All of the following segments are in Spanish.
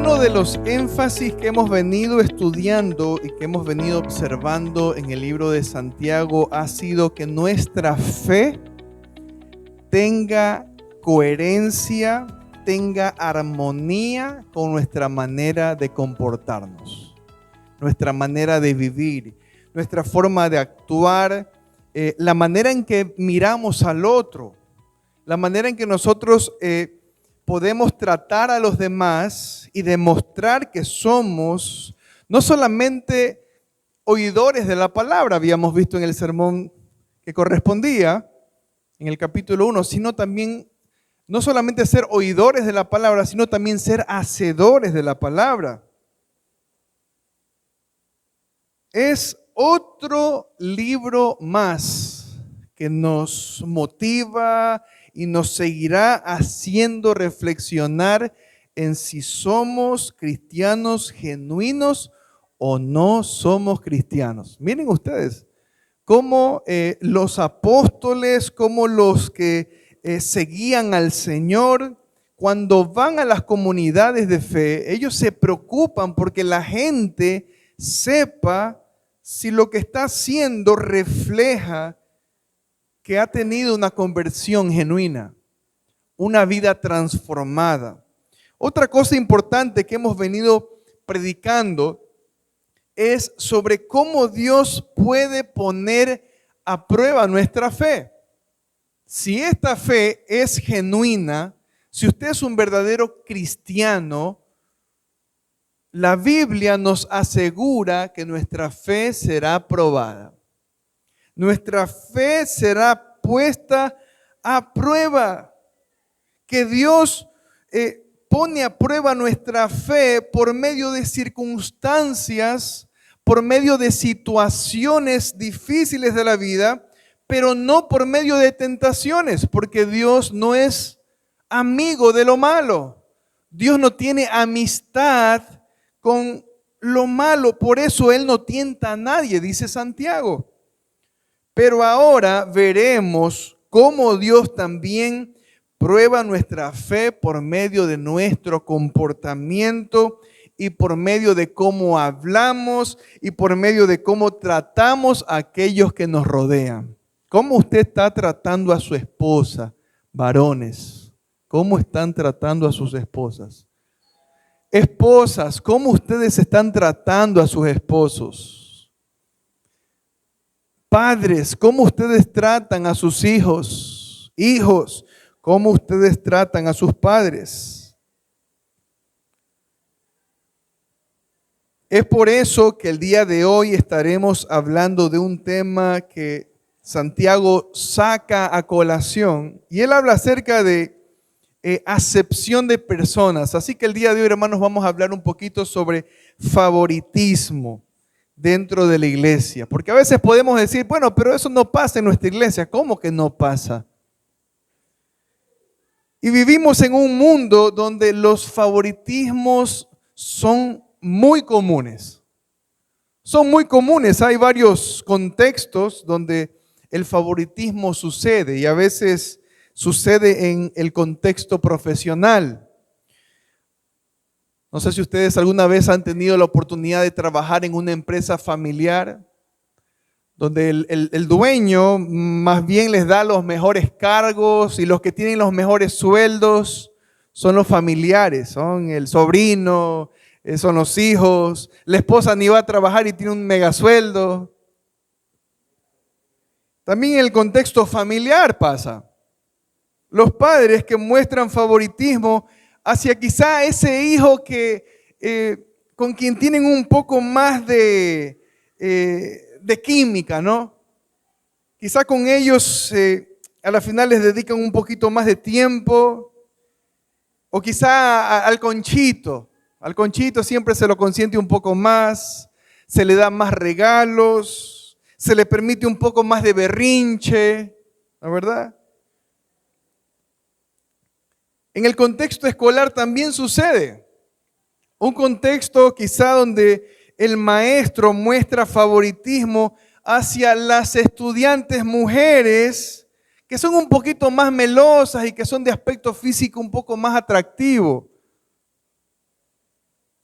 Uno de los énfasis que hemos venido estudiando y que hemos venido observando en el libro de Santiago ha sido que nuestra fe tenga coherencia, tenga armonía con nuestra manera de comportarnos, nuestra manera de vivir, nuestra forma de actuar, la manera en que miramos al otro, la manera en que nosotros podemos tratar a los demás y demostrar que somos no solamente oidores de la palabra, habíamos visto en el sermón que correspondía, en el capítulo 1, sino también no solamente ser oidores de la palabra, sino también ser hacedores de la palabra. Es otro libro más que nos motiva y nos seguirá haciendo reflexionar en si somos cristianos genuinos o no somos cristianos. Miren ustedes cómo los apóstoles, cómo los que seguían al Señor, cuando van a las comunidades de fe, ellos se preocupan porque la gente sepa si lo que está haciendo refleja que ha tenido una conversión genuina, una vida transformada. Otra cosa importante que hemos venido predicando es sobre cómo Dios puede poner a prueba nuestra fe. Si esta fe es genuina, si usted es un verdadero cristiano, la Biblia nos asegura que nuestra fe será probada. Nuestra fe será puesta a prueba. Que Dios pone a prueba nuestra fe por medio de circunstancias, por medio de situaciones difíciles de la vida, pero no por medio de tentaciones, porque Dios no es amigo de lo malo. Dios no tiene amistad con lo malo, por eso Él no tienta a nadie, dice Santiago. Pero ahora veremos cómo Dios también prueba nuestra fe por medio de nuestro comportamiento y por medio de cómo hablamos y por medio de cómo tratamos a aquellos que nos rodean. ¿Cómo usted está tratando a su esposa, varones? ¿Cómo están tratando a sus esposas? Esposas, ¿cómo ustedes están tratando a sus esposos? Padres, ¿cómo ustedes tratan a sus hijos? Hijos, ¿cómo ustedes tratan a sus padres? Es por eso que el día de hoy estaremos hablando de un tema que Santiago saca a colación. Y él habla acerca de acepción de personas. Así que el día de hoy, hermanos, vamos a hablar un poquito sobre favoritismo dentro de la iglesia. Porque a veces podemos decir, bueno, pero eso no pasa en nuestra iglesia. ¿Cómo que no pasa? Y vivimos en un mundo donde los favoritismos son muy comunes. Son muy comunes. Hay varios contextos donde el favoritismo sucede y a veces sucede en el contexto profesional. No sé si ustedes alguna vez han tenido la oportunidad de trabajar en una empresa familiar donde el dueño más bien les da los mejores cargos y los que tienen los mejores sueldos son los familiares, son el sobrino, son los hijos. La esposa ni va a trabajar y tiene un mega sueldo. También en el contexto familiar pasa. Los padres que muestran favoritismo hacia quizá ese hijo que con quien tienen un poco más de química, ¿no? Quizá con ellos a la final les dedican un poquito más de tiempo, o quizá al conchito siempre se lo consiente un poco más, se le da más regalos, se le permite un poco más de berrinche, ¿no es verdad? En el contexto escolar también sucede. Un contexto quizá donde el maestro muestra favoritismo hacia las estudiantes mujeres que son un poquito más melosas y que son de aspecto físico un poco más atractivo.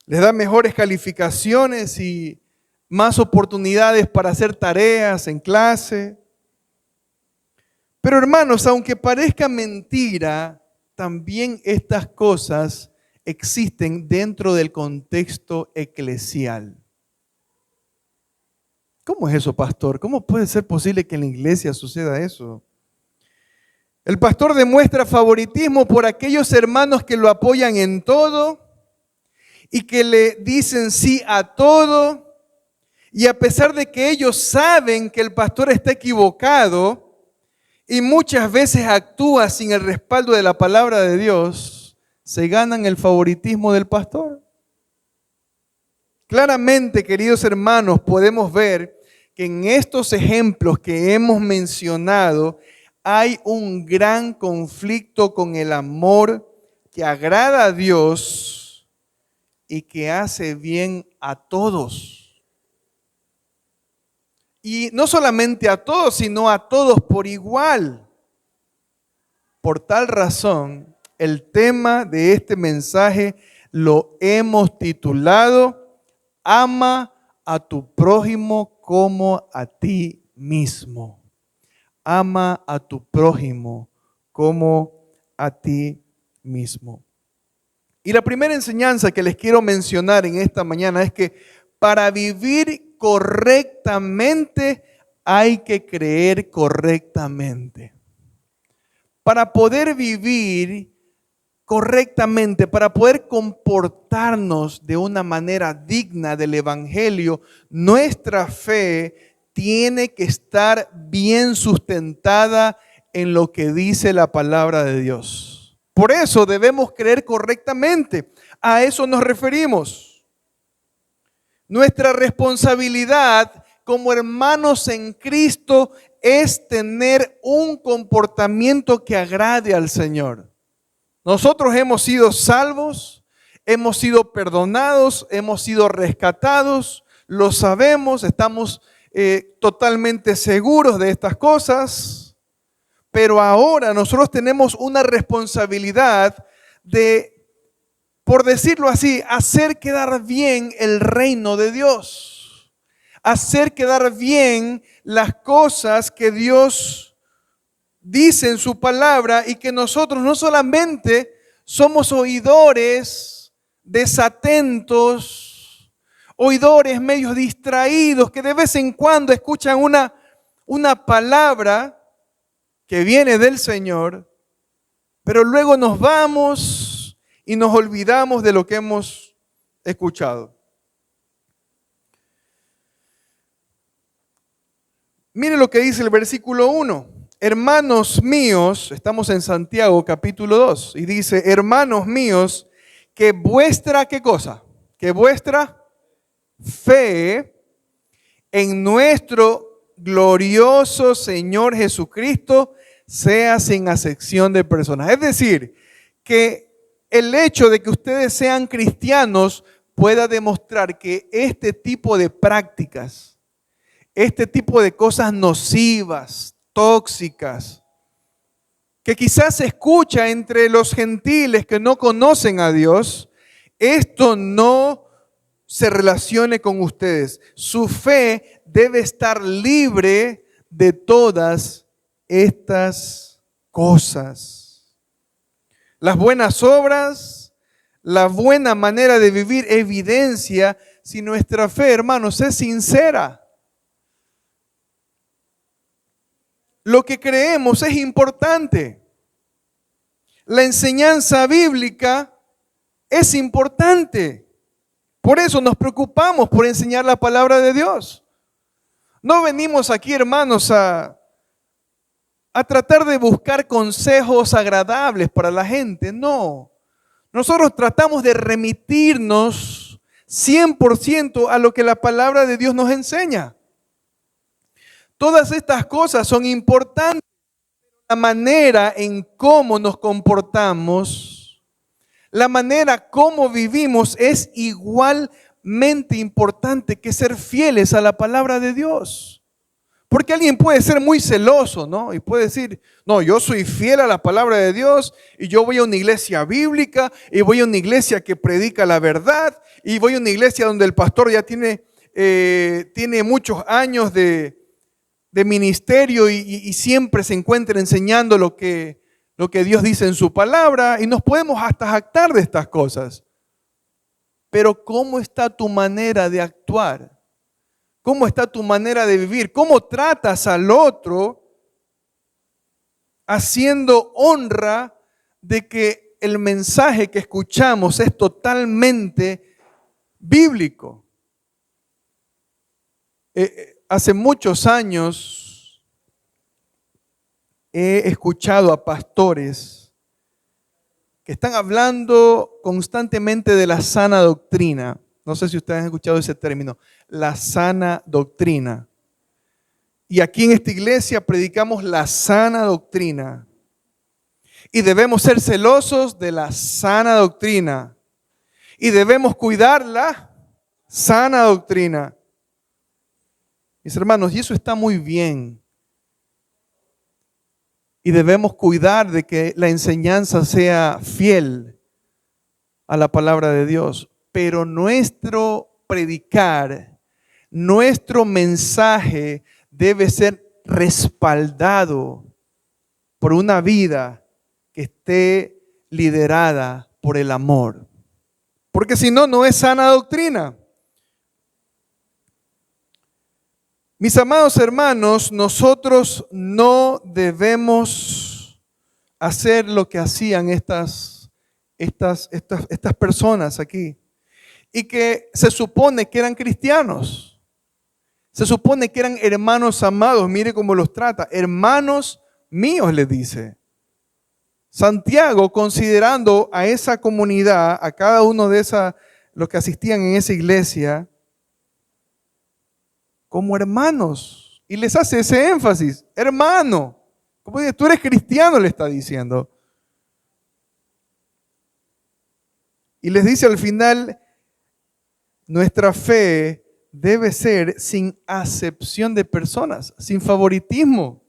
les da mejores calificaciones y más oportunidades para hacer tareas en clase. Pero hermanos, aunque parezca mentira, también estas cosas existen dentro del contexto eclesial. ¿Cómo es eso, pastor? ¿Cómo puede ser posible que en la iglesia suceda eso? El pastor demuestra favoritismo por aquellos hermanos que lo apoyan en todo y que le dicen sí a todo. Y a pesar de que ellos saben que el pastor está equivocado y muchas veces actúa sin el respaldo de la palabra de Dios, se ganan el favoritismo del pastor. Claramente, queridos hermanos, podemos ver que en estos ejemplos que hemos mencionado hay un gran conflicto con el amor que agrada a Dios y que hace bien a todos. Y no solamente a todos, sino a todos por igual. Por tal razón, el tema de este mensaje lo hemos titulado Ama a tu prójimo como a ti mismo. Ama a tu prójimo como a ti mismo. Y la primera enseñanza que les quiero mencionar en esta mañana es que para vivir correctamente hay que creer correctamente. Para poder vivir correctamente, para poder comportarnos de una manera digna del Evangelio, nuestra fe tiene que estar bien sustentada en lo que dice la palabra de Dios. Por eso debemos creer correctamente. A eso nos referimos. Nuestra responsabilidad como hermanos en Cristo es tener un comportamiento que agrade al Señor. Nosotros hemos sido salvos, hemos sido perdonados, hemos sido rescatados, lo sabemos, estamos totalmente seguros de estas cosas, pero ahora nosotros tenemos una responsabilidad de, por decirlo así, hacer quedar bien el reino de Dios, hacer quedar bien las cosas que Dios dice en su palabra y que nosotros no solamente somos oidores desatentos, oidores medio distraídos que de vez en cuando escuchan una palabra que viene del Señor, pero luego nos vamos y nos olvidamos de lo que hemos escuchado. Mire lo que dice el versículo 1. Hermanos míos, estamos en Santiago capítulo 2, y dice, hermanos míos, que vuestra, ¿qué cosa? Que vuestra fe en nuestro glorioso Señor Jesucristo sea sin acepción de personas. Es decir, que el hecho de que ustedes sean cristianos pueda demostrar que este tipo de prácticas, este tipo de cosas nocivas, tóxicas, que quizás se escucha entre los gentiles que no conocen a Dios, esto no se relacione con ustedes. Su fe debe estar libre de todas estas cosas. Las buenas obras, la buena manera de vivir evidencia si nuestra fe, hermanos, es sincera. Lo que creemos es importante. La enseñanza bíblica es importante. Por eso nos preocupamos por enseñar la palabra de Dios. No venimos aquí, hermanos, a tratar de buscar consejos agradables para la gente. No. Nosotros tratamos de remitirnos 100% a lo que la palabra de Dios nos enseña. Todas estas cosas son importantes. La manera en cómo nos comportamos, la manera como vivimos es igualmente importante que ser fieles a la palabra de Dios. Porque alguien puede ser muy celoso, ¿no? Y puede decir, no, yo soy fiel a la palabra de Dios y yo voy a una iglesia bíblica y voy a una iglesia que predica la verdad y voy a una iglesia donde el pastor ya tiene muchos años de ministerio y siempre se encuentra enseñando lo que Dios dice en su palabra y nos podemos hasta jactar de estas cosas. Pero ¿cómo está tu manera de actuar? ¿Cómo está tu manera de vivir? ¿Cómo tratas al otro haciendo honra de que el mensaje que escuchamos es totalmente bíblico? Hace muchos años he escuchado a pastores que están hablando constantemente de la sana doctrina. No sé si ustedes han escuchado ese término, la sana doctrina. Y aquí en esta iglesia predicamos la sana doctrina. Y debemos ser celosos de la sana doctrina. Y debemos cuidar la sana doctrina. Mis hermanos, y eso está muy bien. Y debemos cuidar de que la enseñanza sea fiel a la palabra de Dios. Pero nuestro predicar, nuestro mensaje debe ser respaldado por una vida que esté liderada por el amor. Porque si no, no es sana doctrina. Mis amados hermanos, nosotros no debemos hacer lo que hacían estas personas aquí. Y que se supone que eran cristianos. Se supone que eran hermanos amados. Mire cómo los trata. Hermanos míos, les dice. Santiago, considerando a esa comunidad, a cada uno de los que asistían en esa iglesia, como hermanos. Y les hace ese énfasis. Hermano. Como dice, tú eres cristiano, le está diciendo. Y les dice al final, nuestra fe debe ser sin acepción de personas, sin favoritismo.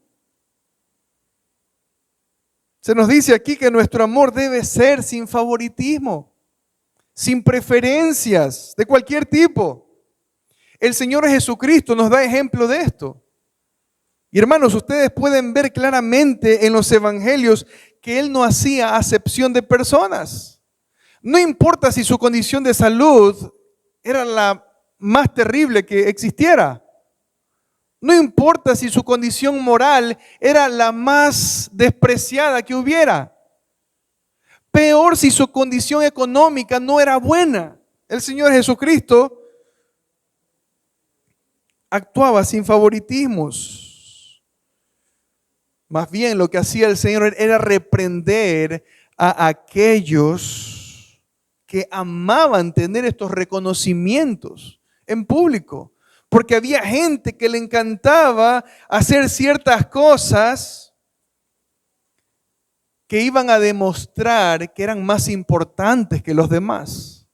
Se nos dice aquí que nuestro amor debe ser sin favoritismo, sin preferencias de cualquier tipo. El Señor Jesucristo nos da ejemplo de esto. Y hermanos, ustedes pueden ver claramente en los evangelios que Él no hacía acepción de personas. No importa si su condición de salud era la más terrible que existiera. No importa si su condición moral era la más despreciada que hubiera. Peor si su condición económica no era buena. El Señor Jesucristo actuaba sin favoritismos. Más bien lo que hacía el Señor era reprender a aquellos que amaban tener estos reconocimientos en público. Porque había gente que le encantaba hacer ciertas cosas que iban a demostrar que eran más importantes que los demás.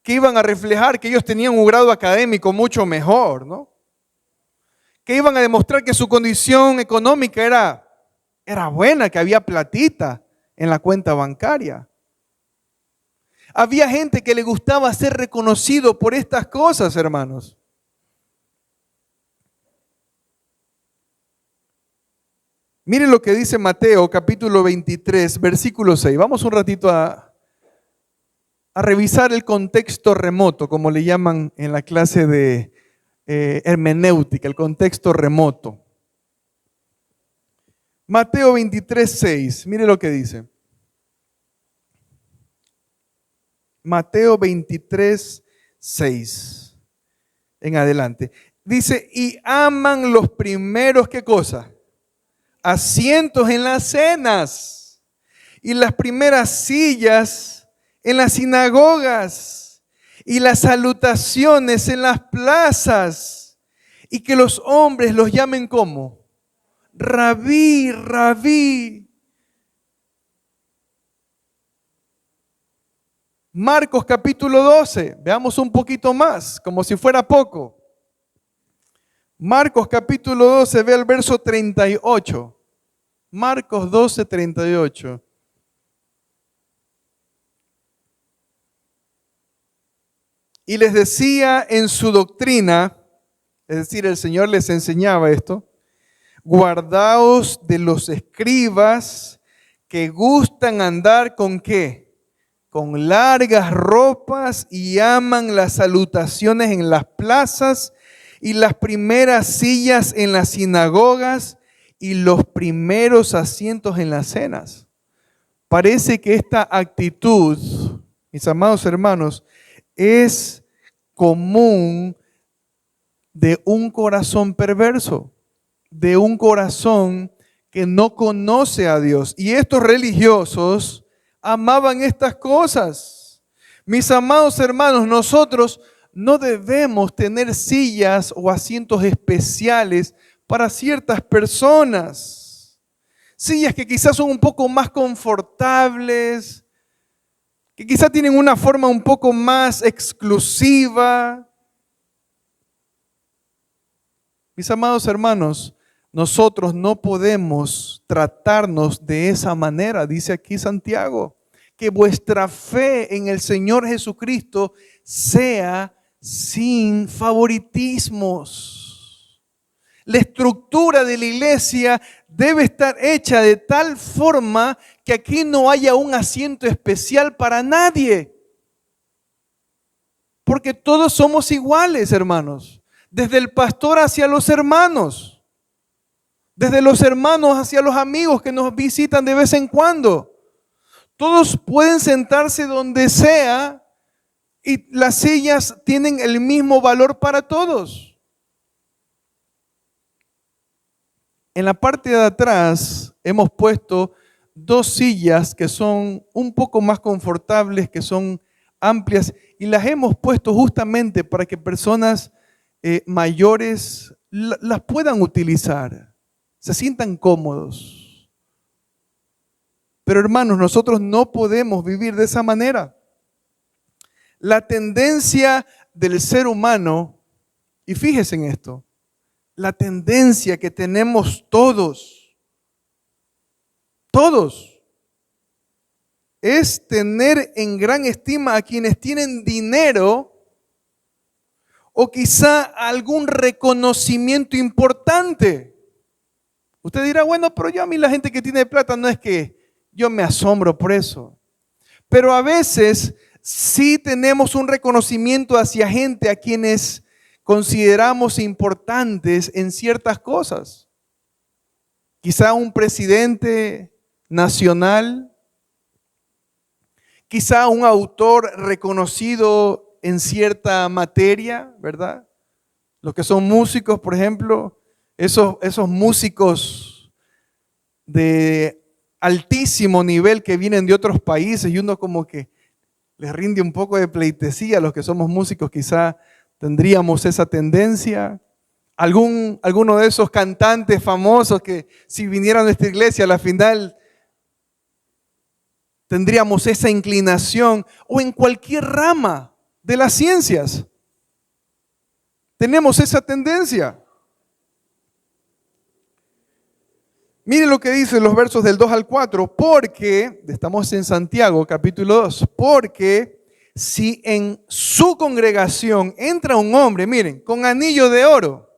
Que iban a reflejar que ellos tenían un grado académico mucho mejor, ¿no? Que iban a demostrar que su condición económica era buena, que había platita en la cuenta bancaria. Había gente que le gustaba ser reconocido por estas cosas, hermanos. Miren lo que dice Mateo capítulo 23, versículo 6. Vamos un ratito a revisar el contexto remoto, como le llaman en la clase de hermenéutica, el contexto remoto. Mateo 23, 6. Mire lo que dice. Mateo 23, 6. En adelante. Dice, y aman los primeros, ¿qué cosa? Asientos en las cenas y las primeras sillas en las sinagogas y las salutaciones en las plazas y que los hombres los llamen como Rabí, Rabí. Marcos capítulo 12, veamos un poquito más, como si fuera poco. Marcos capítulo 12, ve el verso 38. Marcos 12, 38. Y les decía en su doctrina, es decir, el Señor les enseñaba esto: guardaos de los escribas que gustan andar ¿con qué? Con largas ropas y aman las salutaciones en las plazas y las primeras sillas en las sinagogas y los primeros asientos en las cenas. Parece que esta actitud, mis amados hermanos, es común de un corazón perverso, de un corazón que no conoce a Dios. Y estos religiosos amaban estas cosas. Mis amados hermanos, nosotros no debemos tener sillas o asientos especiales para ciertas personas. Sillas que quizás son un poco más confortables, que quizás tienen una forma un poco más exclusiva. Mis amados hermanos, nosotros no podemos tratarnos de esa manera, dice aquí Santiago, que vuestra fe en el Señor Jesucristo sea sin favoritismos. La estructura de la iglesia debe estar hecha de tal forma que aquí no haya un asiento especial para nadie. Porque todos somos iguales, hermanos. Desde el pastor hacia los hermanos. Desde los hermanos hacia los amigos que nos visitan de vez en cuando. Todos pueden sentarse donde sea y las sillas tienen el mismo valor para todos. En la parte de atrás hemos puesto dos sillas que son un poco más confortables, que son amplias, y las hemos puesto justamente para que personas mayores las puedan utilizar, se sientan cómodos. Pero hermanos, nosotros no podemos vivir de esa manera. La tendencia del ser humano, y fíjese en esto, la tendencia que tenemos todos, es tener en gran estima a quienes tienen dinero o quizá algún reconocimiento importante. Usted dirá, bueno, pero yo a mí la gente que tiene plata no es que yo me asombro por eso. Pero a veces sí tenemos un reconocimiento hacia gente a quienes consideramos importantes en ciertas cosas. Quizá un presidente nacional, quizá un autor reconocido en cierta materia, ¿verdad? Los que son músicos, por ejemplo, esos músicos de altísimo nivel que vienen de otros países y uno como que les rinde un poco de pleitesía. Los que somos músicos quizá tendríamos esa tendencia. Alguno de esos cantantes famosos que si vinieran a nuestra iglesia a la final tendríamos esa inclinación, o en cualquier rama de las ciencias tenemos esa tendencia. Miren lo que dicen los versos del 2 al 4, porque, estamos en Santiago capítulo 2, porque si en su congregación entra un hombre, miren, con anillo de oro,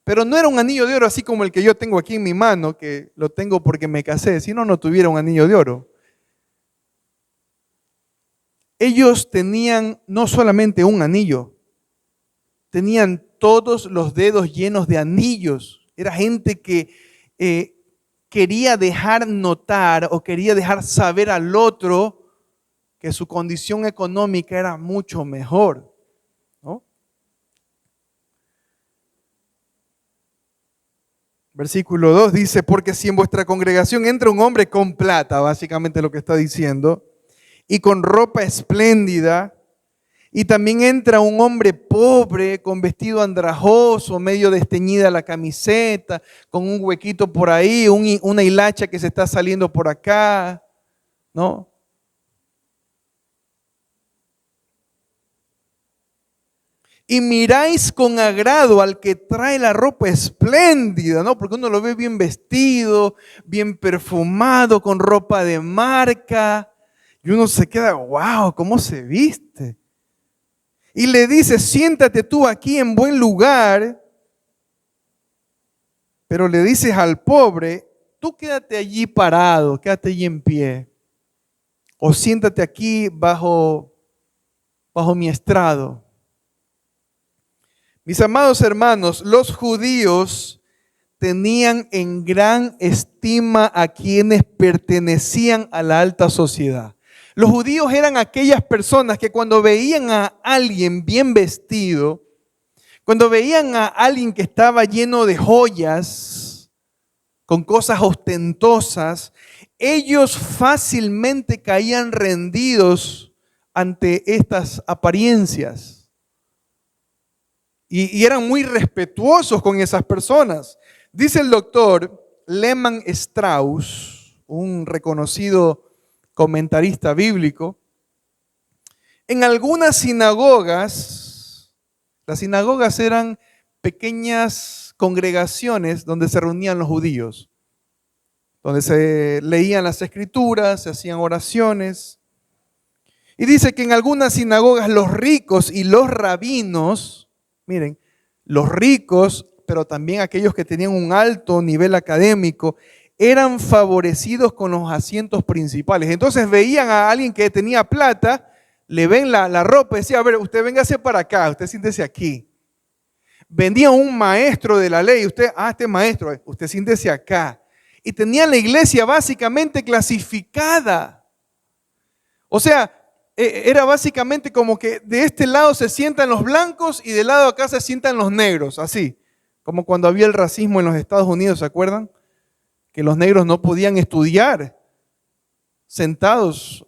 pero no era un anillo de oro así como el que yo tengo aquí en mi mano, que lo tengo porque me casé, si no, no tuviera un anillo de oro. Ellos tenían no solamente un anillo, tenían todos los dedos llenos de anillos. Era gente que quería dejar notar o quería dejar saber al otro que su condición económica era mucho mejor, ¿no? Versículo 2 dice, porque si en vuestra congregación entra un hombre con plata, básicamente lo que está diciendo, y con ropa espléndida, y también entra un hombre pobre con vestido andrajoso, medio desteñida la camiseta, con un huequito por ahí, una hilacha que se está saliendo por acá, ¿no? y miráis con agrado al que trae la ropa espléndida, ¿no? Porque uno lo ve bien vestido, bien perfumado, con ropa de marca, y uno se queda, wow, ¿cómo se viste? Y le dice, siéntate tú aquí en buen lugar, pero le dices al pobre, tú quédate allí parado, quédate allí en pie, o siéntate aquí bajo mi estrado. Mis amados hermanos, los judíos tenían en gran estima a quienes pertenecían a la alta sociedad. Los judíos eran aquellas personas que cuando veían a alguien bien vestido, cuando veían a alguien que estaba lleno de joyas, con cosas ostentosas, ellos fácilmente caían rendidos ante estas apariencias. Y eran muy respetuosos con esas personas. Dice el doctor Lehmann Strauss, un reconocido comentarista bíblico, en algunas sinagogas, las sinagogas eran pequeñas congregaciones donde se reunían los judíos, donde se leían las escrituras, se hacían oraciones. Y dice que en algunas sinagogas los ricos y los rabinos, miren, los ricos, pero también aquellos que tenían un alto nivel académico, eran favorecidos con los asientos principales. Entonces veían a alguien que tenía plata, le ven la ropa y decía, a ver, usted véngase para acá, usted siéntese aquí. Vendía un maestro de la ley, este maestro, usted siéntese acá. Y tenían la iglesia básicamente clasificada. O sea, era básicamente como que de este lado se sientan los blancos y del lado de acá se sientan los negros, así. Como cuando había el racismo en los Estados Unidos, ¿se acuerdan? Que los negros no podían estudiar sentados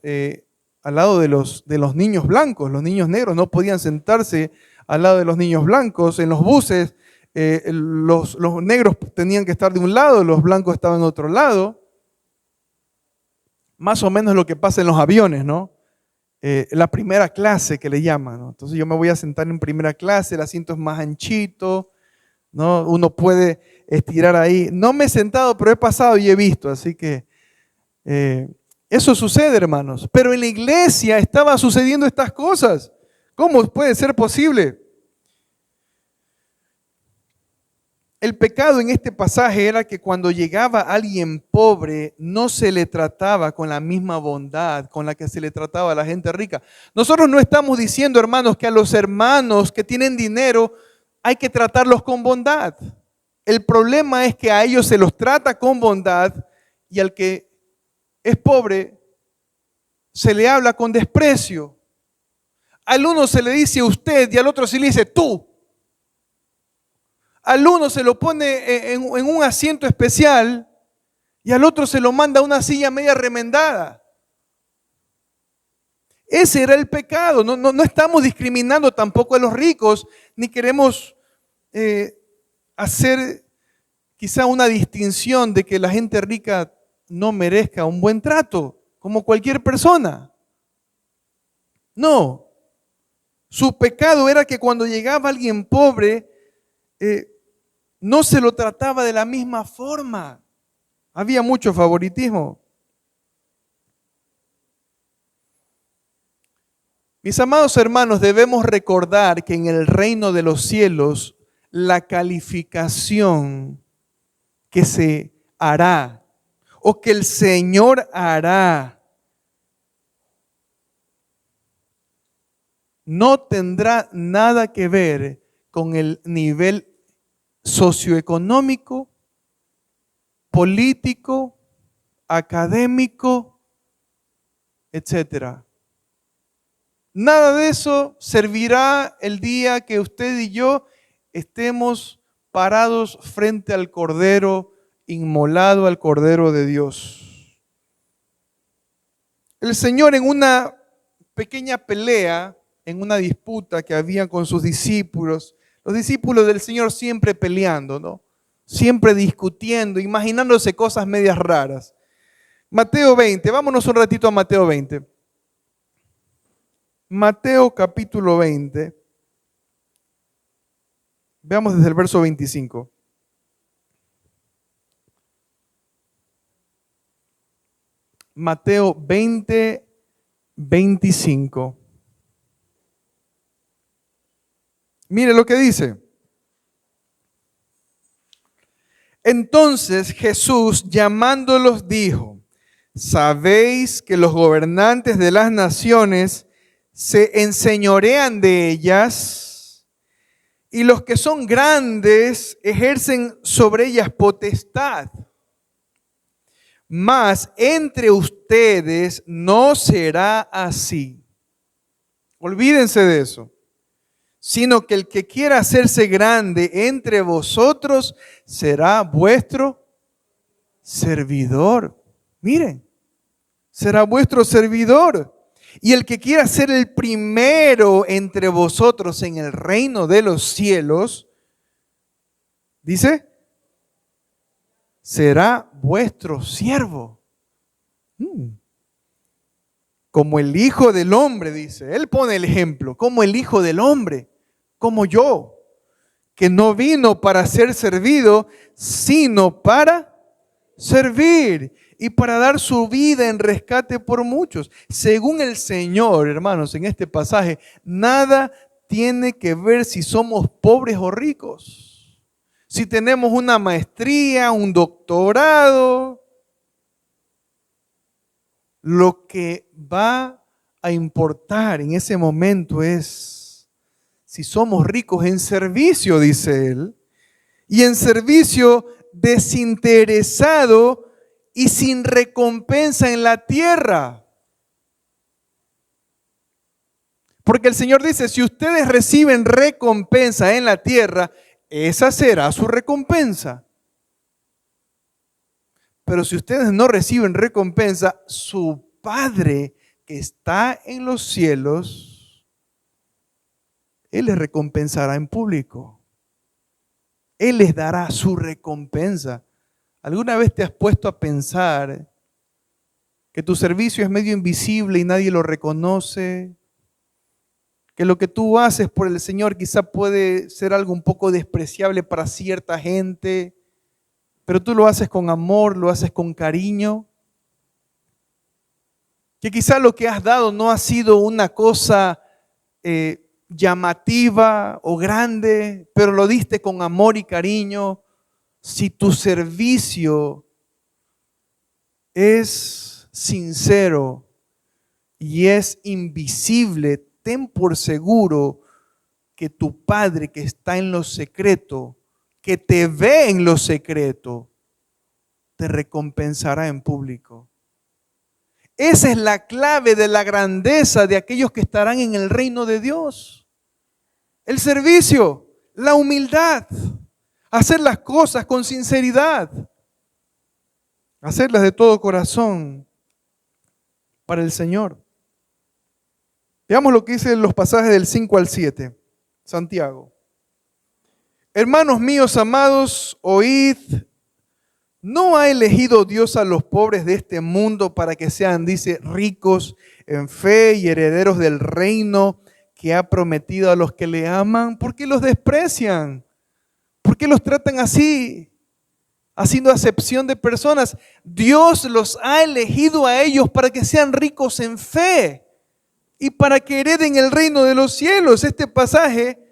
al lado de los niños blancos. Los niños negros no podían sentarse al lado de los niños blancos. En los buses los negros tenían que estar de un lado, los blancos estaban en otro lado. Más o menos lo que pasa en los aviones, ¿no? La primera clase que le llaman, ¿no? Entonces yo me voy a sentar en primera clase, el asiento es más anchito, ¿no? Uno puede estirar ahí. No me he sentado, pero he pasado y he visto, así que eso sucede, hermanos. Pero en la iglesia estaba sucediendo estas cosas. ¿Cómo puede ser posible? El pecado en este pasaje era que cuando llegaba alguien pobre, no se le trataba con la misma bondad con la que se le trataba a la gente rica. Nosotros no estamos diciendo, hermanos, que a los hermanos que tienen dinero hay que tratarlos con bondad. El problema es que a ellos se los trata con bondad y al que es pobre se le habla con desprecio. Al uno se le dice usted y al otro se le dice tú. Al uno se lo pone en un asiento especial y al otro se lo manda a una silla media remendada. Ese era el pecado. No estamos discriminando tampoco a los ricos, ni queremos hacer quizá una distinción de que la gente rica no merezca un buen trato, como cualquier persona. No. Su pecado era que cuando llegaba alguien pobre, no se lo trataba de la misma forma. Había mucho favoritismo. Mis amados hermanos, debemos recordar que en el reino de los cielos, la calificación que se hará o que el Señor hará no tendrá nada que ver con el nivel socioeconómico, político, académico, etcétera. Nada de eso servirá el día que usted y yo estemos parados frente al Cordero, inmolado al Cordero de Dios. El Señor en una pequeña pelea, en una disputa que había con sus discípulos, los discípulos del Señor siempre peleando, ¿no? Siempre discutiendo, imaginándose cosas medias raras. Mateo 20, vámonos un ratito a Mateo 20. Mateo capítulo 20. Veamos desde el verso 25. Mateo 20, 25. Mire lo que dice. Entonces Jesús, llamándolos, dijo: ¿sabéis que los gobernantes de las naciones se enseñorean de ellas, y los que son grandes ejercen sobre ellas potestad? Mas entre ustedes no será así. Olvídense de eso. Sino que el que quiera hacerse grande entre vosotros será vuestro servidor. Miren, será vuestro servidor. Y el que quiera ser el primero entre vosotros en el reino de los cielos, dice, será vuestro siervo. Como el Hijo del Hombre, dice. Él pone el ejemplo, como el Hijo del Hombre, como yo, que no vino para ser servido, sino para servir y para dar su vida en rescate por muchos. Según el Señor, hermanos, en este pasaje, nada tiene que ver si somos pobres o ricos, si tenemos una maestría, un doctorado. Lo que va a importar en ese momento es si somos ricos en servicio, dice él, y en servicio desinteresado y sin recompensa en la tierra. Porque el Señor dice, si ustedes reciben recompensa en la tierra, esa será su recompensa. Pero si ustedes no reciben recompensa, su Padre que está en los cielos, Él les recompensará en público. Él les dará su recompensa. ¿Alguna vez te has puesto a pensar que tu servicio es medio invisible y nadie lo reconoce? Que lo que tú haces por el Señor quizá puede ser algo un poco despreciable para cierta gente, pero tú lo haces con amor, lo haces con cariño. Que quizá lo que has dado no ha sido una cosa llamativa o grande, pero lo diste con amor y cariño. Si tu servicio es sincero y es invisible, ten por seguro que tu Padre que está en lo secreto, que te ve en lo secreto, te recompensará en público. Esa es la clave de la grandeza de aquellos que estarán en el reino de Dios. El servicio, la humildad, hacer las cosas con sinceridad, hacerlas de todo corazón para el Señor. Veamos lo que dice en los pasajes del 5 al 7. Santiago. Hermanos míos amados, oíd. ¿No ha elegido Dios a los pobres de este mundo para que sean, dice, ricos en fe y herederos del reino que ha prometido a los que le aman? ¿Por qué los desprecian? ¿Por qué los tratan así, haciendo acepción de personas? Dios los ha elegido a ellos para que sean ricos en fe y para que hereden el reino de los cielos. Este pasaje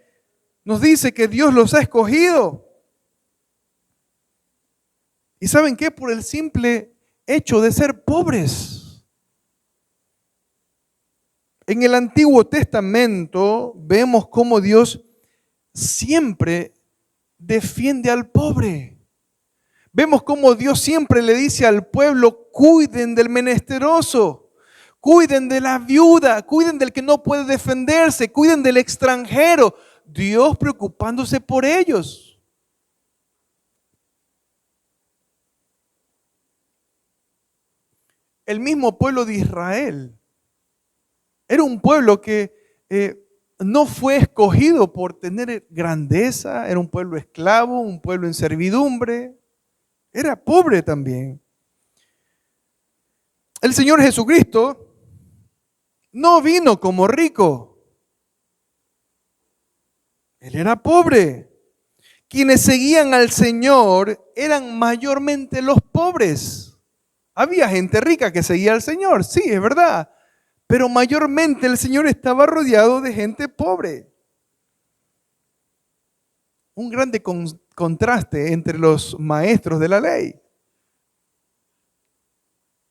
nos dice que Dios los ha escogido. ¿Y saben qué? Por el simple hecho de ser pobres. En el Antiguo Testamento vemos cómo Dios siempre defiende al pobre. Vemos cómo Dios siempre le dice al pueblo, cuiden del menesteroso, cuiden de la viuda, cuiden del que no puede defenderse, cuiden del extranjero. Dios preocupándose por ellos. El mismo pueblo de Israel era un pueblo que no fue escogido por tener grandeza, era un pueblo esclavo, un pueblo en servidumbre, era pobre también. El Señor Jesucristo no vino como rico, Él era pobre, quienes seguían al Señor eran mayormente los pobres. Había gente rica que seguía al Señor, sí, es verdad, pero mayormente el Señor estaba rodeado de gente pobre. Un grande contraste entre los maestros de la ley,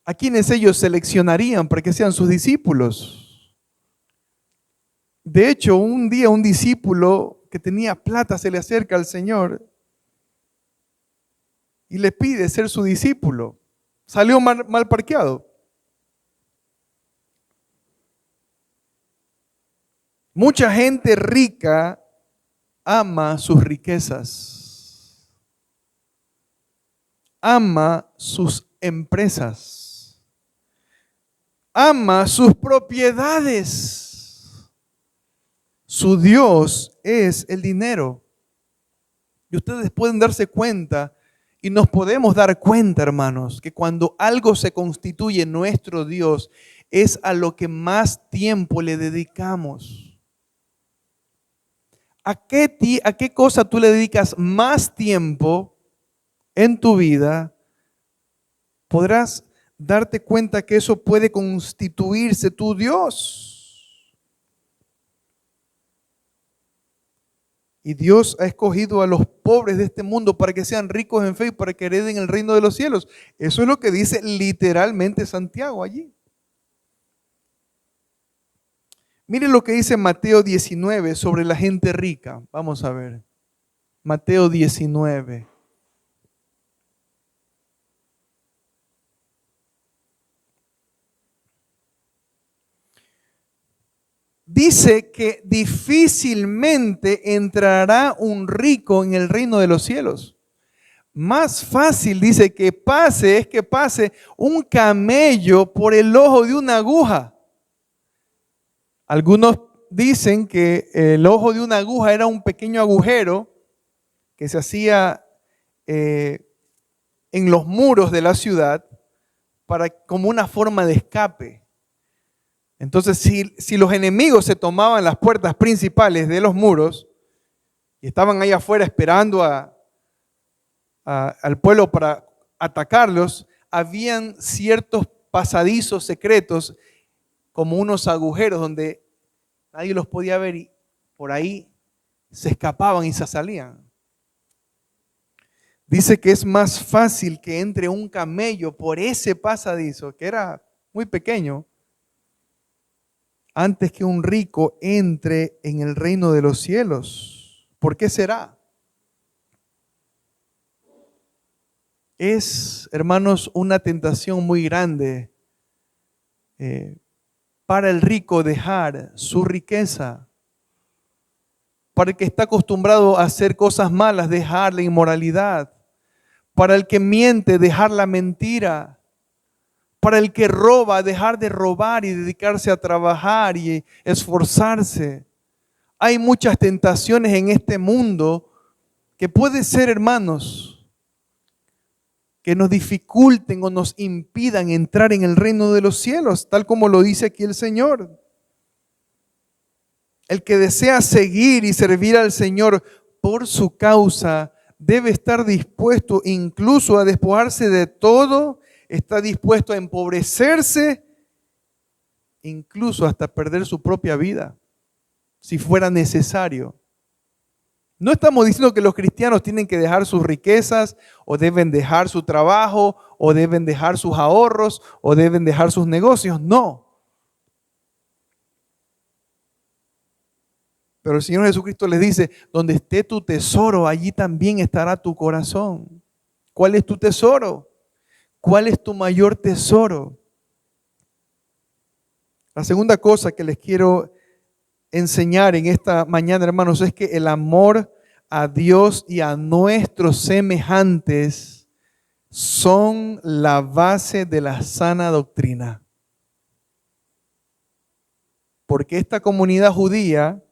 a quienes ellos seleccionarían para que sean sus discípulos. De hecho, un día un discípulo que tenía plata se le acerca al Señor y le pide ser su discípulo. Salió mal parqueado. Mucha gente rica ama sus riquezas, ama sus empresas, ama sus propiedades. Su Dios es el dinero. Y ustedes pueden darse cuenta, y nos podemos dar cuenta, hermanos, que cuando algo se constituye nuestro Dios, es a lo que más tiempo le dedicamos. ¿A qué cosa tú le dedicas más tiempo en tu vida? Podrás darte cuenta que eso puede constituirse tu Dios. Y Dios ha escogido a los pobres de este mundo para que sean ricos en fe y para que hereden el reino de los cielos. Eso es lo que dice literalmente Santiago allí. Miren lo que dice Mateo 19 sobre la gente rica. Vamos a ver. Mateo 19. Dice que difícilmente entrará un rico en el reino de los cielos. Más fácil, dice, que pase un camello por el ojo de una aguja. Algunos dicen que el ojo de una aguja era un pequeño agujero que se hacía en los muros de la ciudad como una forma de escape. Entonces, si los enemigos se tomaban las puertas principales de los muros y estaban ahí afuera esperando al pueblo para atacarlos, habían ciertos pasadizos secretos, como unos agujeros donde nadie los podía ver y por ahí se escapaban y se salían. Dice que es más fácil que entre un camello por ese pasadizo, que era muy pequeño, antes que un rico entre en el reino de los cielos. ¿Por qué será? Es, hermanos, una tentación muy grande para el rico dejar su riqueza. Para el que está acostumbrado a hacer cosas malas, dejar la inmoralidad. Para el que miente, dejar la mentira. Para el que roba, dejar de robar y dedicarse a trabajar y esforzarse. Hay muchas tentaciones en este mundo que puede ser, hermanos, que nos dificulten o nos impidan entrar en el reino de los cielos, tal como lo dice aquí el Señor. El que desea seguir y servir al Señor por su causa debe estar dispuesto incluso a despojarse de todo, está dispuesto a empobrecerse, incluso hasta perder su propia vida, si fuera necesario. No estamos diciendo que los cristianos tienen que dejar sus riquezas, o deben dejar su trabajo, o deben dejar sus ahorros, o deben dejar sus negocios. No. Pero el Señor Jesucristo les dice, donde esté tu tesoro, allí también estará tu corazón. ¿Cuál es tu tesoro? ¿Cuál es tu mayor tesoro? La segunda cosa que les quiero enseñar en esta mañana, hermanos, es que el amor a Dios y a nuestros semejantes son la base de la sana doctrina. Porque esta comunidad judía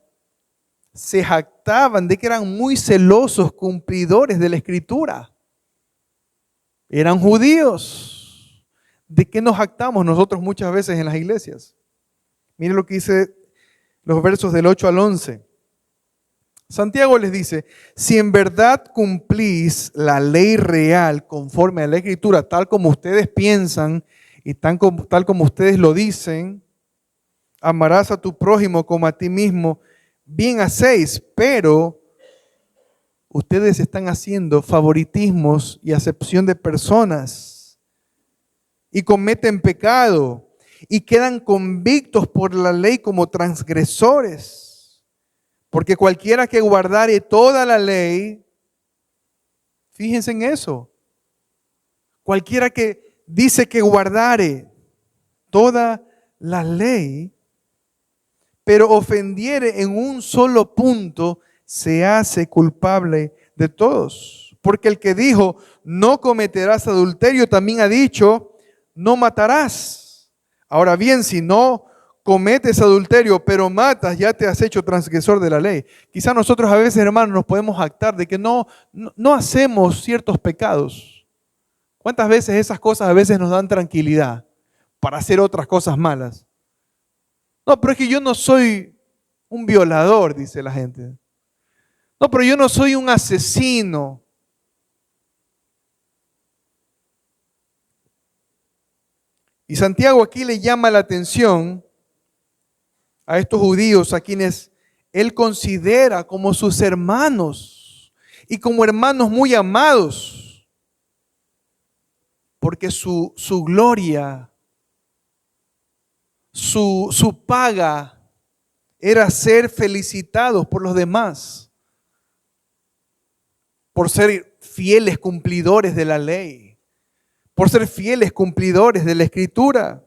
se jactaban de que eran muy celosos cumplidores de la Escritura. Eran judíos. ¿De qué nos jactamos nosotros muchas veces en las iglesias? Miren lo que dice los versos del 8 al 11. Santiago les dice, si en verdad cumplís la ley real conforme a la Escritura, tal como ustedes piensan y tal como ustedes lo dicen, amarás a tu prójimo como a ti mismo, bien hacéis, pero ustedes están haciendo favoritismos y acepción de personas y cometen pecado y quedan convictos por la ley como transgresores. Porque cualquiera que guardare toda la ley, fíjense en eso, cualquiera que dice que guardare toda la ley, pero ofendiere en un solo punto, se hace culpable de todos. Porque el que dijo, no cometerás adulterio, también ha dicho, no matarás. Ahora bien, si no cometes adulterio, pero matas, ya te has hecho transgresor de la ley. Quizá nosotros a veces, hermanos, nos podemos jactar de que no hacemos ciertos pecados. ¿Cuántas veces esas cosas a veces nos dan tranquilidad para hacer otras cosas malas? No, pero es que yo no soy un violador, dice la gente. No, pero yo no soy un asesino. Y Santiago aquí le llama la atención a estos judíos a quienes él considera como sus hermanos y como hermanos muy amados, porque su gloria, su paga era ser felicitados por los demás, por ser fieles cumplidores de la ley, por ser fieles cumplidores de la Escritura.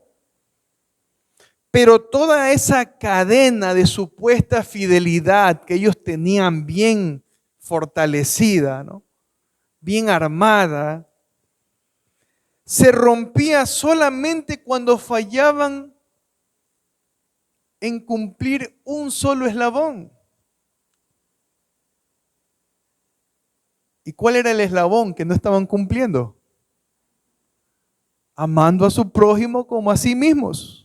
Pero toda esa cadena de supuesta fidelidad que ellos tenían bien fortalecida, ¿no? Bien armada, se rompía solamente cuando fallaban en cumplir un solo eslabón. ¿Y cuál era el eslabón que no estaban cumpliendo? Amando a su prójimo como a sí mismos.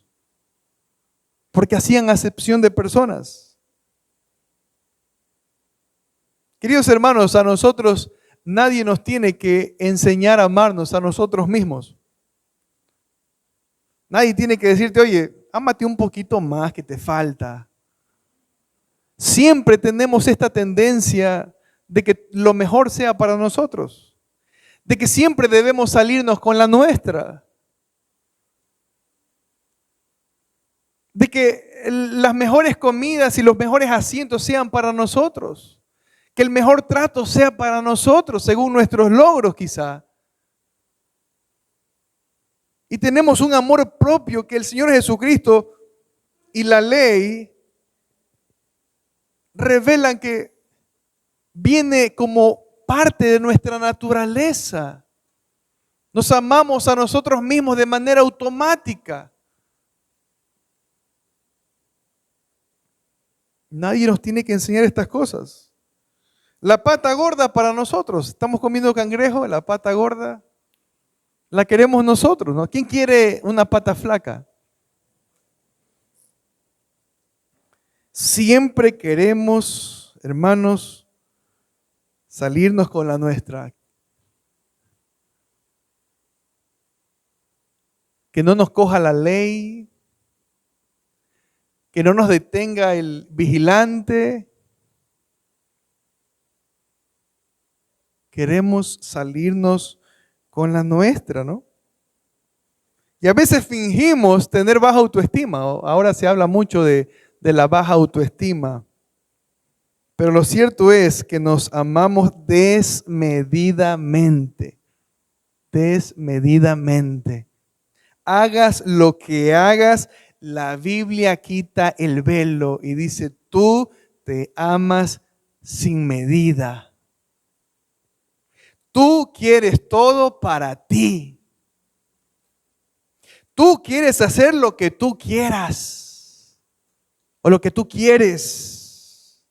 Porque hacían acepción de personas. Queridos hermanos, a nosotros nadie nos tiene que enseñar a amarnos a nosotros mismos. Nadie tiene que decirte, oye, ámate un poquito más que te falta. Siempre tenemos esta tendencia de que lo mejor sea para nosotros. De que siempre debemos salirnos con la nuestra. De que las mejores comidas y los mejores asientos sean para nosotros. Que el mejor trato sea para nosotros, según nuestros logros quizá. Y tenemos un amor propio que el Señor Jesucristo y la ley revelan que viene como parte de nuestra naturaleza. Nos amamos a nosotros mismos de manera automática. Nadie nos tiene que enseñar estas cosas. La pata gorda para nosotros. Estamos comiendo cangrejo, la pata gorda la queremos nosotros, ¿no? ¿Quién quiere una pata flaca? Siempre queremos, hermanos, salirnos con la nuestra. Que no nos coja la ley, que no nos detenga el vigilante. Queremos salirnos con la nuestra, ¿no? Y a veces fingimos tener baja autoestima. Ahora se habla mucho de la baja autoestima. Pero lo cierto es que nos amamos desmedidamente. Desmedidamente. Hagas lo que hagas, la Biblia quita el velo y dice, tú te amas sin medida. Tú quieres todo para ti. Tú quieres hacer lo que tú quieras o lo que tú quieres.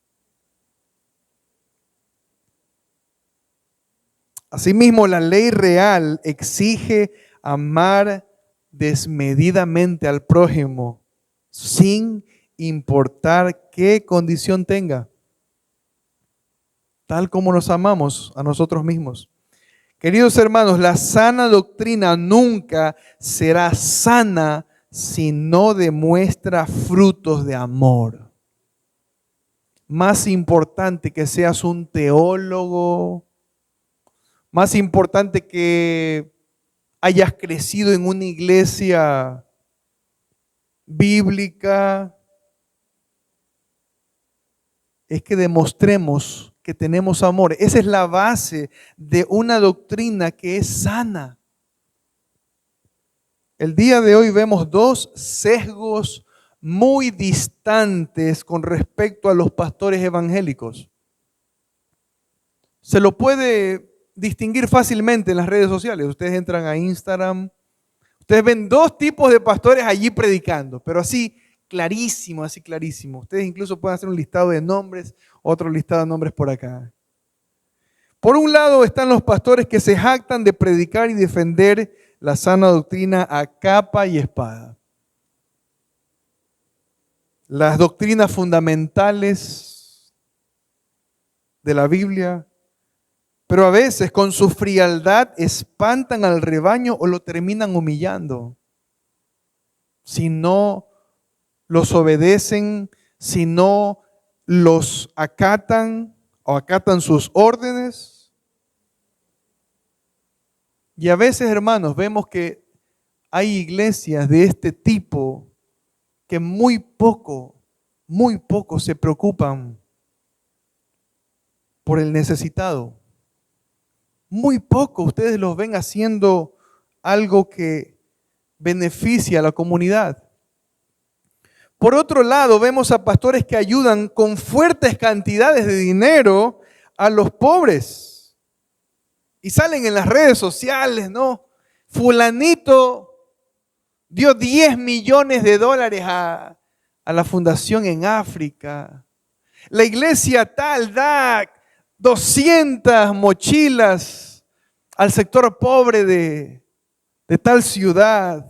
Asimismo, la ley real exige amar desmedidamente al prójimo sin importar qué condición tenga. tal como nos amamos a nosotros mismos. Queridos hermanos, la sana doctrina nunca será sana si no demuestra frutos de amor. Más importante que seas un teólogo, más importante que hayas crecido en una iglesia bíblica, es que demostremos que tenemos amor. Esa es la base de una doctrina que es sana. El día de hoy vemos dos sesgos muy distantes con respecto a los pastores evangélicos. Se lo puede distinguir fácilmente en las redes sociales. Ustedes entran a Instagram, ustedes ven dos tipos de pastores allí predicando, pero así clarísimo, así clarísimo. Ustedes incluso pueden hacer un listado de nombres, otro listado de nombres por acá. Por un lado están los pastores que se jactan de predicar y defender la sana doctrina a capa y espada. Las doctrinas fundamentales de la Biblia, pero a veces con su frialdad espantan al rebaño o lo terminan humillando. Si no los obedecen, si no los acatan o acatan sus órdenes. Y a veces, hermanos, vemos que hay iglesias de este tipo que muy poco se preocupan por el necesitado. Muy poco ustedes los ven haciendo algo que beneficia a la comunidad. Por otro lado, vemos a pastores que ayudan con fuertes cantidades de dinero a los pobres. Y salen en las redes sociales, ¿no? Fulanito dio 10 millones de dólares a la fundación en África. La iglesia tal da 200 mochilas al sector pobre de tal ciudad.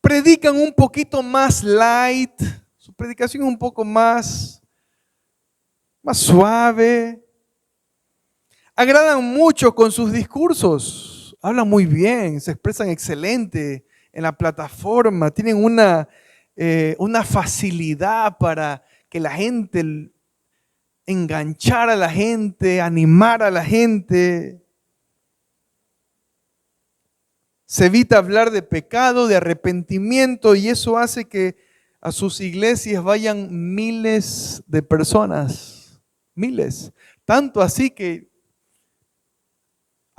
Predican un poquito más light, su predicación es un poco más suave. Agradan mucho con sus discursos, hablan muy bien, se expresan excelente en la plataforma, tienen una facilidad para que la gente, enganchar a la gente, animar a la gente. Se evita hablar de pecado, de arrepentimiento, y eso hace que a sus iglesias vayan miles de personas, miles. Tanto así que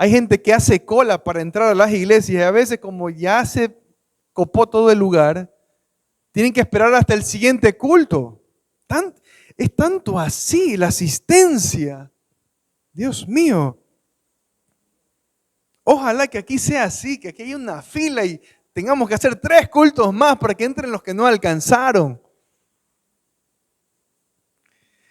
hay gente que hace cola para entrar a las iglesias y a veces como ya se copó todo el lugar, tienen que esperar hasta el siguiente culto. Es tanto así la asistencia. Dios mío. Ojalá que aquí sea así, que aquí haya una fila y tengamos que hacer 3 cultos más para que entren los que no alcanzaron.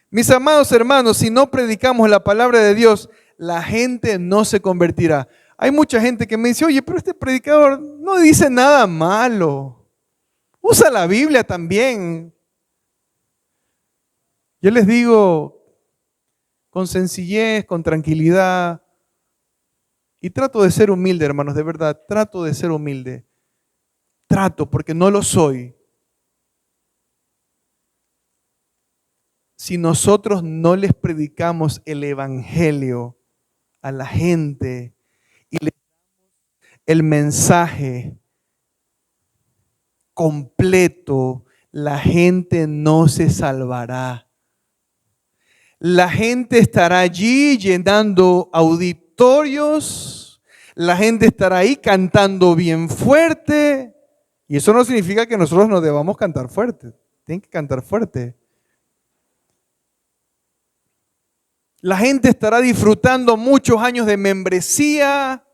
Mis amados hermanos, si no predicamos la palabra de Dios, la gente no se convertirá. Hay mucha gente que me dice, oye, pero este predicador no dice nada malo. Usa la Biblia también. Yo les digo, con sencillez, con tranquilidad, y trato de ser humilde, hermanos, de verdad, trato de ser humilde. Trato, porque no lo soy. Si nosotros no les predicamos el evangelio a la gente y les damos el mensaje completo, la gente no se salvará. La gente estará allí llenando auditorios, la gente estará ahí cantando bien fuerte, y eso no significa que nosotros no debamos cantar fuerte, tienen que cantar fuerte. La gente estará disfrutando muchos años de membresía,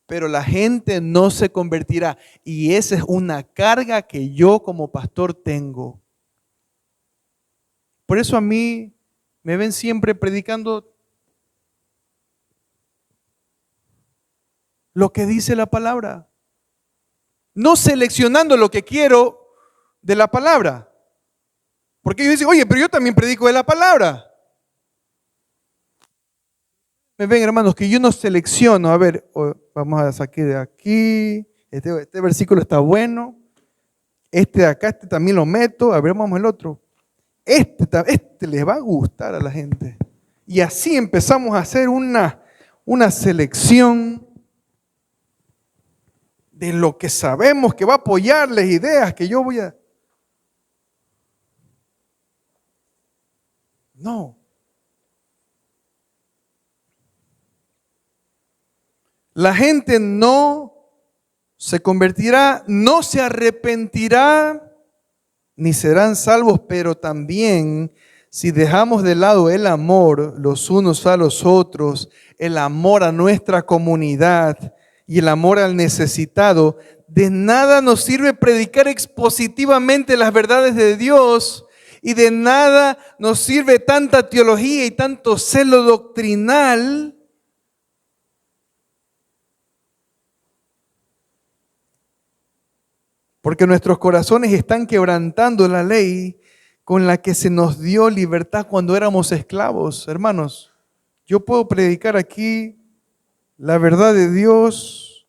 pero la gente no se convertirá. Y esa es una carga que yo como pastor tengo. Por eso a mí me ven siempre predicando lo que dice la palabra. No seleccionando lo que quiero de la palabra, Porque ellos dicen, oye, pero yo también predico de la palabra. Me ven, hermanos, que yo no selecciono. A ver, vamos a sacar de aquí. Este versículo está bueno. Este de acá, este también lo meto. A ver, vamos al otro. Este les va a gustar a la gente. Y así empezamos a hacer una selección de lo que sabemos que va a apoyar las ideas que yo voy a... No. La gente no se convertirá, no se arrepentirá, ni serán salvos, pero también si dejamos de lado el amor los unos a los otros, el amor a nuestra comunidad y el amor al necesitado, de nada nos sirve predicar expositivamente las verdades de Dios y de nada nos sirve tanta teología y tanto celo doctrinal porque nuestros corazones están quebrantando la ley con la que se nos dio libertad cuando éramos esclavos. Hermanos, yo puedo predicar aquí la verdad de Dios,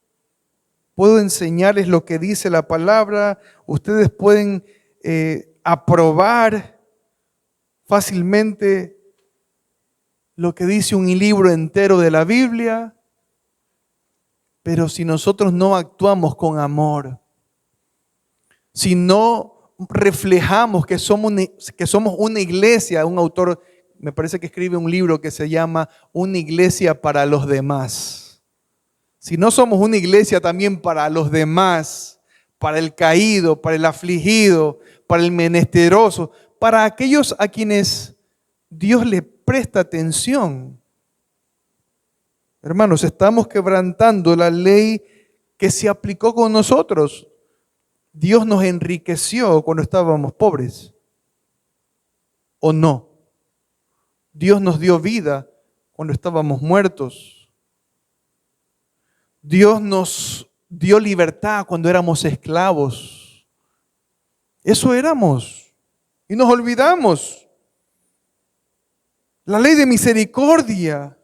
puedo enseñarles lo que dice la palabra, ustedes pueden aprobar fácilmente lo que dice un libro entero de la Biblia, pero si nosotros no actuamos con amor, si no reflejamos que somos una iglesia, un autor me parece que escribe un libro que se llama Una iglesia para los demás. Si no somos una iglesia también para los demás, para el caído, para el afligido, para el menesteroso, para aquellos a quienes Dios les presta atención. Hermanos, estamos quebrantando la ley que se aplicó con nosotros. Dios nos enriqueció cuando estábamos pobres, ¿o no? Dios nos dio vida cuando estábamos muertos. Dios nos dio libertad cuando éramos esclavos. Eso éramos y nos olvidamos. La ley de misericordia,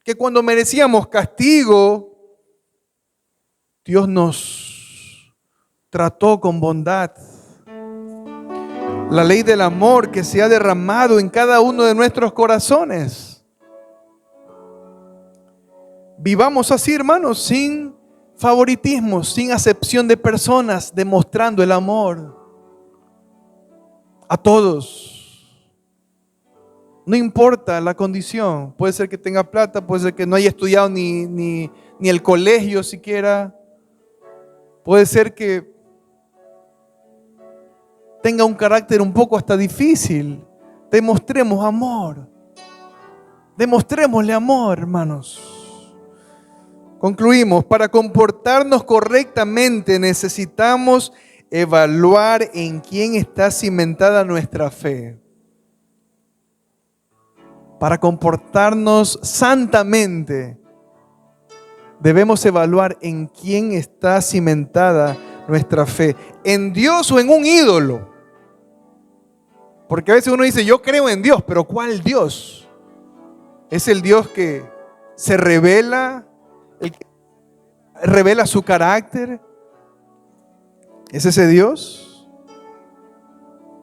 que cuando merecíamos castigo, Dios nos trató con bondad. La ley del amor que se ha derramado en cada uno de nuestros corazones. Vivamos así, hermanos, sin favoritismo, sin acepción de personas, demostrando el amor a todos. No importa la condición, puede ser que tenga plata, puede ser que no haya estudiado ni el colegio siquiera, puede ser que tenga un carácter un poco hasta difícil. Demostremos amor. Demostrémosle amor, hermanos. Concluimos, para comportarnos correctamente necesitamos evaluar en quién está cimentada nuestra fe. Para comportarnos santamente debemos evaluar en quién está cimentada nuestra fe, en Dios o en un ídolo. Porque a veces uno dice, yo creo en Dios, pero ¿cuál Dios? ¿Es el Dios que se revela, el que revela su carácter? ¿Es ese Dios?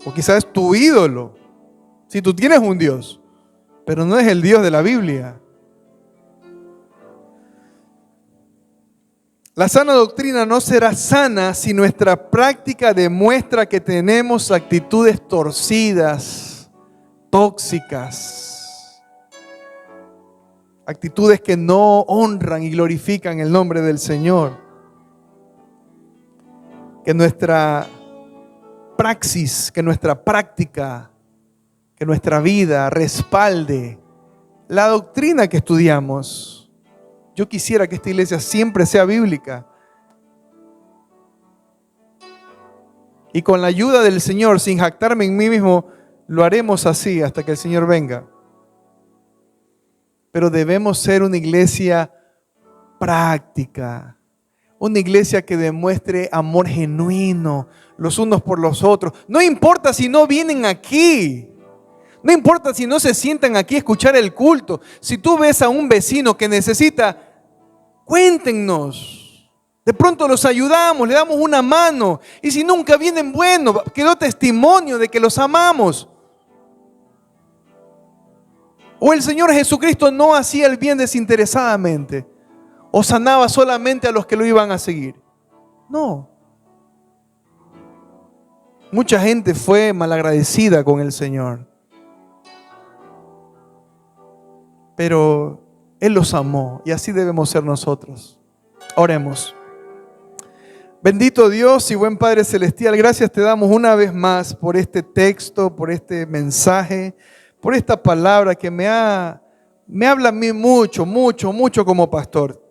O quizás es tu ídolo. Si tú tienes un Dios, pero no es el Dios de la Biblia. La sana doctrina no será sana si nuestra práctica demuestra que tenemos actitudes torcidas, tóxicas, actitudes que no honran y glorifican el nombre del Señor. Que nuestra praxis, que nuestra práctica, que nuestra vida respalde la doctrina que estudiamos. Yo quisiera que esta iglesia siempre sea bíblica. Y con la ayuda del Señor, sin jactarme en mí mismo, lo haremos así hasta que el Señor venga. Pero debemos ser una iglesia práctica, Una iglesia que demuestre amor genuino los unos por los otros. No importa si no vienen aquí. No importa si no se sientan aquí a escuchar el culto. Si tú ves a un vecino que necesita, cuéntenos. De pronto los ayudamos, le damos una mano. Y si nunca vienen, bueno, quedó testimonio de que los amamos. O el Señor Jesucristo no hacía el bien desinteresadamente. O sanaba solamente a los que lo iban a seguir. No. Mucha gente fue malagradecida con el Señor. Pero Él los amó y así debemos ser nosotros. Oremos. Bendito Dios y buen Padre Celestial, gracias te damos una vez más por este texto, por este mensaje, por esta palabra que me habla a mí mucho como pastor.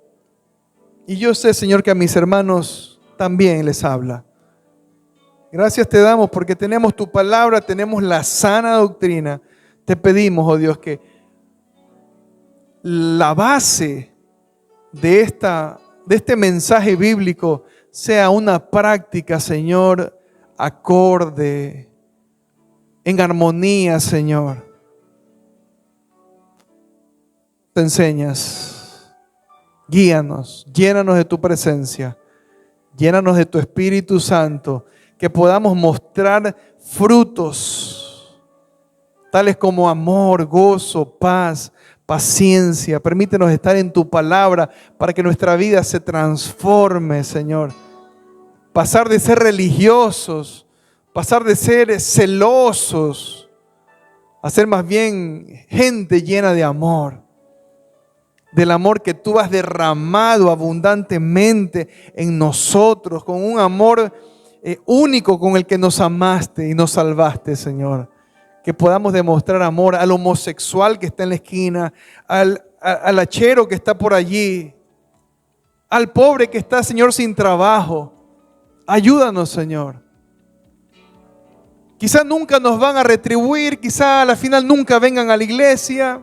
Y yo sé, Señor, que a mis hermanos también les habla. Gracias te damos porque tenemos tu palabra, tenemos la sana doctrina. Te pedimos, oh Dios, que la base de este mensaje bíblico sea una práctica, Señor, acorde, en armonía, Señor. Te enseñas, guíanos, llénanos de tu presencia, llénanos de tu Espíritu Santo, que podamos mostrar frutos, tales como amor, gozo, paz, paciencia. Permítenos estar en tu palabra para que nuestra vida se transforme, Señor. Pasar de ser religiosos, pasar de ser celosos, a ser más bien gente llena de amor. Del amor que tú has derramado abundantemente en nosotros, con un amor único con el que nos amaste y nos salvaste, Señor. Que podamos demostrar amor al homosexual que está en la esquina, al hachero que está por allí, al pobre que está, Señor, sin trabajo. Ayúdanos, Señor. Quizá nunca nos van a retribuir, quizá a la final nunca vengan a la iglesia.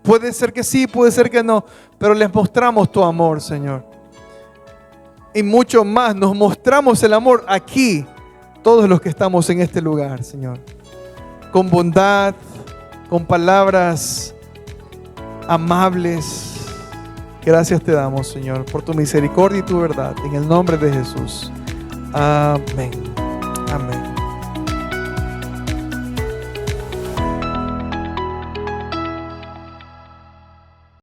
Puede ser que sí, puede ser que no, pero les mostramos tu amor, Señor. Y mucho más, nos mostramos el amor aquí, todos los que estamos en este lugar, Señor. Con bondad, con palabras amables. Gracias te damos, Señor, por tu misericordia y tu verdad. En el nombre de Jesús. Amén. Amén.